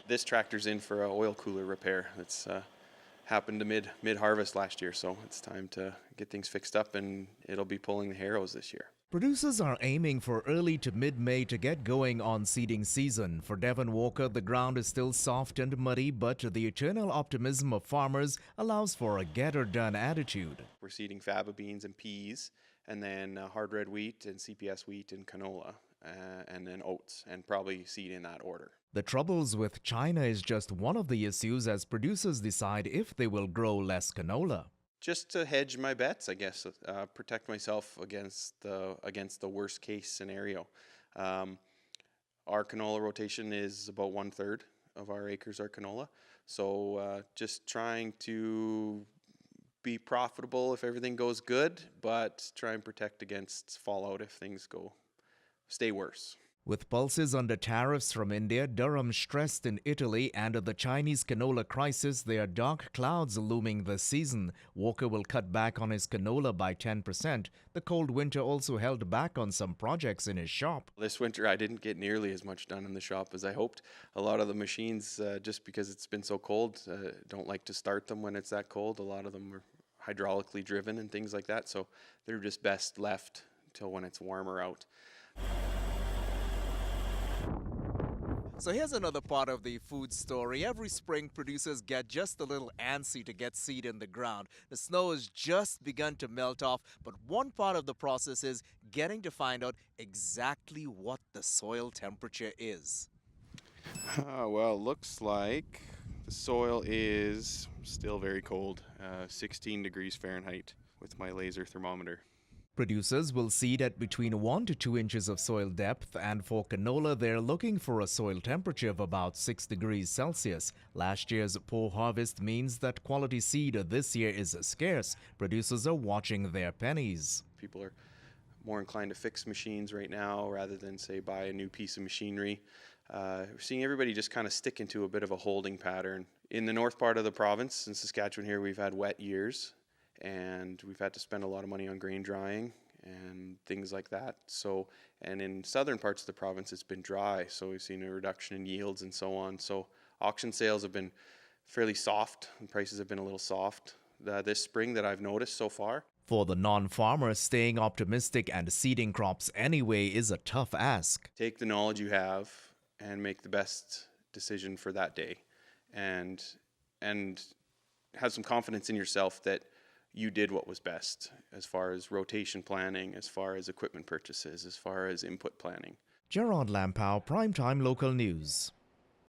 This tractor's in for an oil cooler repair. It's happened to mid-harvest last year, so it's time to get things fixed up, and it'll be pulling the harrows this year. Producers are aiming for early to mid-May to get going on seeding season. For Devon Walker, the ground is still soft and muddy, but the eternal optimism of farmers allows for a get-her-done attitude. We're seeding faba beans and peas, and then hard red wheat and CPS wheat and canola, and then oats, and probably seed in that order. The troubles with China is just one of the issues as producers decide if they will grow less canola. Just to hedge my bets, I guess, protect myself against the worst case scenario. Our canola rotation is about 1/3 of our acres are canola, so just trying to be profitable if everything goes good, but try and protect against fallout if things stay worse. With pulses under tariffs from India, Durham stressed in Italy, and the Chinese canola crisis, there are dark clouds looming this season. Walker will cut back on his canola by 10%. The cold winter also held back on some projects in his shop. This winter I didn't get nearly as much done in the shop as I hoped. A lot of the machines, just because it's been so cold, don't like to start them when it's that cold. A lot of them are hydraulically driven and things like that, so they're just best left until when it's warmer out. So here's another part of the food story. Every spring, producers get just a little antsy to get seed in the ground. The snow has just begun to melt off, but one part of the process is getting to find out exactly what the soil temperature is. Well, looks like the soil is still very cold, 16 degrees Fahrenheit with my laser thermometer. Producers will seed at between 1 to 2 inches of soil depth, and for canola, they're looking for a soil temperature of about 6 degrees Celsius. Last year's poor harvest means that quality seed this year is scarce. Producers are watching their pennies. People are more inclined to fix machines right now rather than, say, buy a new piece of machinery. We're seeing everybody just kind of stick into a bit of a holding pattern. In the north part of the province, in Saskatchewan here, we've had wet years, and we've had to spend a lot of money on grain drying and things like that. So, and in southern parts of the province, it's been dry, so we've seen a reduction in yields and so on. So auction sales have been fairly soft, and prices have been a little soft this spring that I've noticed so far. For the non-farmer, staying optimistic and seeding crops anyway is a tough ask. Take the knowledge you have and make the best decision for that day, and have some confidence in yourself that you did what was best as far as rotation planning, as far as equipment purchases, as far as input planning. Gerard Lampow, Primetime Local News.